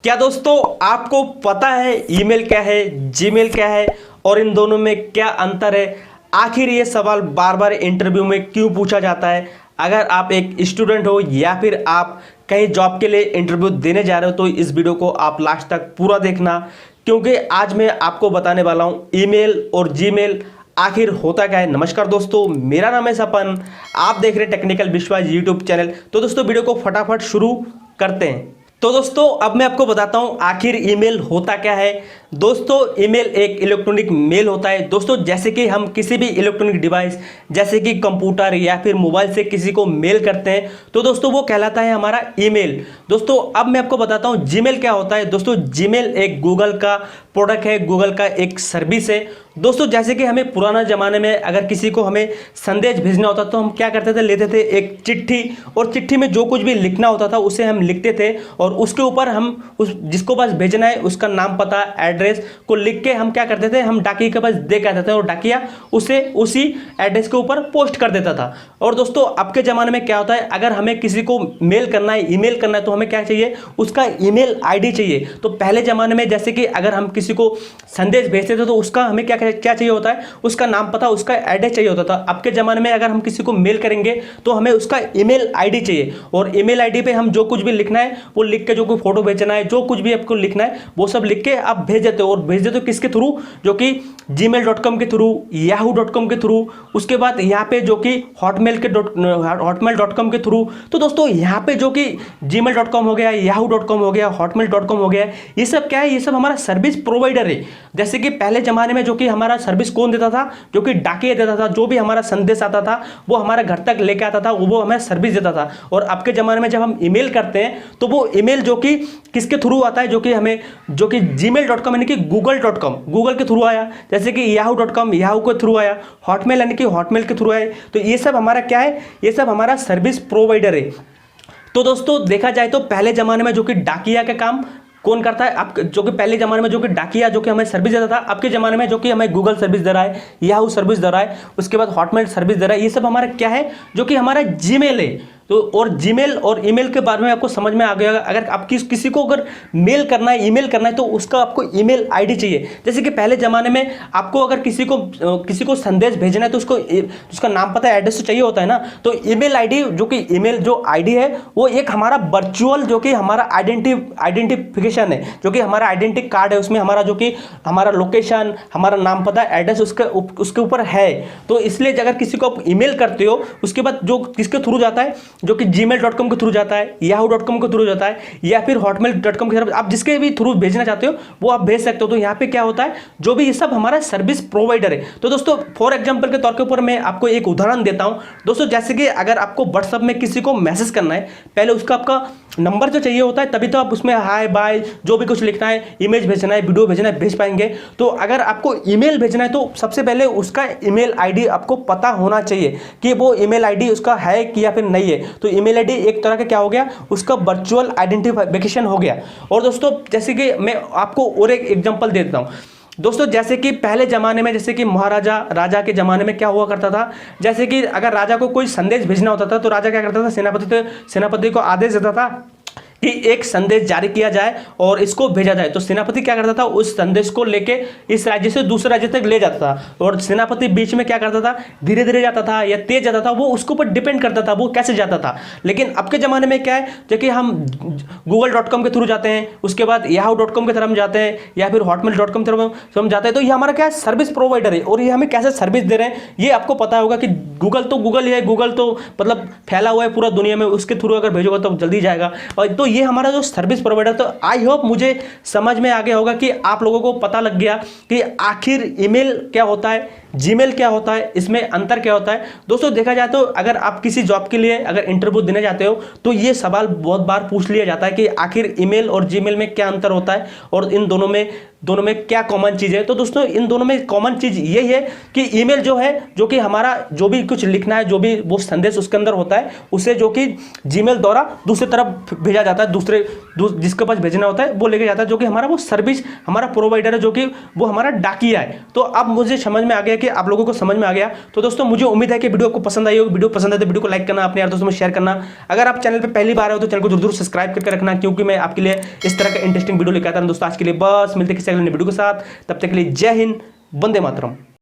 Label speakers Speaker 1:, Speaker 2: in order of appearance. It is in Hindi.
Speaker 1: क्या दोस्तों आपको पता है ईमेल क्या है, जीमेल क्या है और इन दोनों में क्या अंतर है। आखिर ये सवाल बार बार इंटरव्यू में क्यों पूछा जाता है। अगर आप एक स्टूडेंट हो या फिर आप कहीं जॉब के लिए इंटरव्यू देने जा रहे हो तो इस वीडियो को आप लास्ट तक पूरा देखना, क्योंकि आज मैं आपको बताने वाला हूँ ईमेल और जीमेल आखिर होता क्या है। नमस्कार दोस्तों, मेरा नाम है सपन, आप देख रहे हैं टेक्निकल विश्वास यूट्यूब चैनल। तो दोस्तों वीडियो को फटाफट शुरू करते हैं। तो दोस्तों अब मैं आपको बताता हूं आखिर ईमेल होता क्या है। दोस्तों ईमेल एक इलेक्ट्रॉनिक मेल होता है। दोस्तों जैसे कि हम किसी भी इलेक्ट्रॉनिक डिवाइस जैसे कि कंप्यूटर या फिर मोबाइल से किसी को मेल करते हैं तो दोस्तों वो कहलाता है हमारा ईमेल। दोस्तों अब मैं आपको बताता हूं जीमेल क्या होता है। दोस्तों जीमेल एक गूगल का प्रोडक्ट है, गूगल का एक सर्विस है। दोस्तों जैसे कि हमें पुराना ज़माने में अगर किसी को हमें संदेश भेजना होता तो हम क्या करते थे, लेते थे एक चिट्ठी और चिट्ठी में जो कुछ भी लिखना होता था उसे हम लिखते थे और उसके ऊपर हम उस जिसको पास भेजना है उसका नाम पता एड्रेस को लिख के हम क्या करते थे, हम डाकिया के पास दे के आते थे और डाकिया उसे उसी एड्रेस के ऊपर पोस्ट कर देता था। और दोस्तों अब के ज़माने में क्या होता है, अगर हमें किसी को मेल करना है, ईमेल करना है तो हमें क्या चाहिए, उसका ईमेल आईडी चाहिए। तो पहले ज़माने में जैसे कि अगर हम किसी को संदेश भेजते थे तो उसका हमें क्या चाहिए होता है, उसका नाम पता उसका एड्रेस चाहिए होता था। अब के ज़माने में अगर हम किसी को मेल करेंगे तो हमें उसका ईमेल आईडी चाहिए और ईमेल आईडी पे हम जो कुछ भी लिखना है वो लिख के, जो कोई फोटो भेजना है, जो कुछ भी आपको लिखना है वो सब लिख के आप भेज देते हो। और भेज देते हो किसके थ्रू, जो कि gmail.com के थ्रू, yahoo.com के थ्रू, उसके बाद यहाँ पे जो कि hotmail.com के थ्रू। तो दोस्तों यहाँ पे जो कि gmail.com हो गया, yahoo.com हो गया, hotmail.com हो गया, ये सब क्या है, ये सब हमारा सर्विस प्रोवाइडर है। जैसे कि पहले जमाने में जो कि हमारा सर्विस कौन देता था, जो कि डाकिया देता था। जो भी हमारा संदेश आता था वो हमारे घर तक लेके आता था, वो हमें सर्विस देता था। और अब के ज़माने में जब हम ईमेल करते हैं तो वो ईमेल जो कि किसके थ्रू आता है, जो कि हमें जो कि gmail.com यानी कि google.com, गूगल के थ्रू आया, जैसे कि yahoo.com याहू के थ्रू आया, हॉटमेल यानी कि हॉटमेल के थ्रू आए। तो ये सब हमारा क्या है, ये सब हमारा सर्विस प्रोवाइडर है। तो दोस्तों देखा जाए तो पहले ज़माने में जो कि डाकिया का काम कौन करता है, अब जो कि पहले ज़माने में जो कि डाकिया जो कि हमें सर्विस देता था, अब के ज़माने में जो कि हमें गूगल सर्विस दे रहा है, याहू सर्विस दे रहा है, उसके बाद हॉटमेल सर्विस दे रहा है। ये सब हमारा क्या है, जो कि हमारा जीमेल है। तो और जीमेल और ईमेल के बारे में आपको समझ में आ गया होगा। अगर आप किसी को अगर मेल करना है, ईमेल करना है तो उसका आपको ईमेल आईडी चाहिए। जैसे कि पहले ज़माने में आपको अगर किसी को संदेश भेजना है तो उसको उसका नाम पता एड्रेस तो चाहिए होता है ना। तो ईमेल आईडी जो कि ईमेल जो आईडी है वो एक हमारा वर्चुअल जो कि हमारा आइडेंटिफिकेशन है, जो कि हमारा आइडेंटिटी कार्ड है। उसमें हमारा जो कि हमारा लोकेशन, हमारा नाम पता एड्रेस उसके ऊपर है। तो इसलिए अगर किसी को आप ईमेल करते हो उसके बाद जो किसके थ्रू जाता है, जो कि gmail.com के थ्रू जाता है, yahoo.com के थ्रू जाता है या फिर hotmail.com के थ्रू, आप जिसके भी थ्रू भेजना चाहते हो वो आप भेज सकते हो। तो यहाँ पे क्या होता है, जो भी ये सब हमारा सर्विस प्रोवाइडर है। तो दोस्तों फॉर एग्जांपल के तौर के ऊपर मैं आपको एक उदाहरण देता हूँ। दोस्तों जैसे कि अगर आपको व्हाट्सएप में किसी को मैसेज करना है, पहले उसका आपका नंबर जो चाहिए होता है, तभी तो आप उसमें हाय बाय जो भी कुछ लिखना है, इमेज भेजना है, वीडियो भेजना है, भेज पाएंगे। तो अगर आपको ईमेल भेजना है तो सबसे पहले उसका ईमेल आईडी आपको पता होना चाहिए कि वो ईमेल आईडी उसका है कि या फिर नहीं है। तो ईमेल आईडी एक तरह का क्या हो गया, उसका वर्चुअल आइडेंटिफिकेशन हो गया। और दोस्तों जैसे कि मैं आपको और एक एग्जांपल दे देता हूँ। दोस्तों जैसे कि पहले ज़माने में जैसे कि महाराजा राजा के ज़माने में क्या हुआ करता था, जैसे कि अगर राजा को कोई संदेश भेजना होता था तो राजा क्या करता था, सेनापति को आदेश देता था कि एक संदेश जारी किया जाए और इसको भेजा जाए। तो सेनापति क्या करता था, उस संदेश को लेके इस राज्य से दूसरे राज्य तक ले जाता था। और सेनापति बीच में क्या करता था, धीरे धीरे जाता था या तेज जाता था, वो उसके ऊपर डिपेंड करता था वो कैसे जाता था। लेकिन अब के ज़माने में क्या है, जो कि हम google.com के थ्रू जाते हैं, उसके बाद yahoo.com के थ्रू हम जाते हैं या फिर hotmail.com के थ्रू हम जाते हैं। तो ये हमारा क्या है, सर्विस प्रोवाइडर है। और ये हमें कैसे सर्विस दे रहे हैं ये आपको पता होगा कि गूगल तो गूगल ही है, गूगल तो मतलब फैला हुआ है पूरा दुनिया में, उसके थ्रू अगर भेजोगा तो जल्दी जाएगा। और तो ये हमारा जो सर्विस प्रोवाइडर। तो आई होप मुझे समझ में आ गया होगा कि आप लोगों को पता लग गया कि आखिर ईमेल क्या होता है, जीमेल क्या होता है, इसमें अंतर क्या होता है। दोस्तों देखा जाए तो अगर आप किसी जॉब के लिए अगर इंटरव्यू देने जाते हो तो ये सवाल बहुत बार पूछ लिया जाता है कि आखिर ईमेल और जीमेल में क्या अंतर होता है और इन दोनों में क्या कॉमन चीज़ है। तो दोस्तों इन दोनों में कॉमन चीज़ यही है कि ईमेल जो है, जो कि हमारा जो भी कुछ लिखना है, जो भी वो संदेश उसके अंदर होता है, उसे जो कि जीमेल द्वारा दूसरी तरफ भेजा जाता है, जिसके पास भेजना होता है वो लेके जाता है, जो कि हमारा वो सर्विस हमारा प्रोवाइडर है, जो कि वो हमारा डाकिया है। तो अब मुझे समझ में आ गया कि आप लोगों को समझ में आ गया। तो दोस्तों मुझे उम्मीद है कि वीडियो आपको पसंद आई होगी। वीडियो पसंद है तो वीडियो को लाइक करना, अपने यार दोस्तों में शेयर करना। अगर आप चैनल पर पहली बार हो तो चैनल को जरूर सब्सक्राइब करके रखना, क्योंकि मैं आपके लिए इस तरह का इंटरेस्टिंग वीडियो लेकर आता हूं। दोस्तों आज के लिए बस मिलते हैं किसी अगले वीडियो के साथ, तब तक के लिए जय हिंद, वंदे मातरम।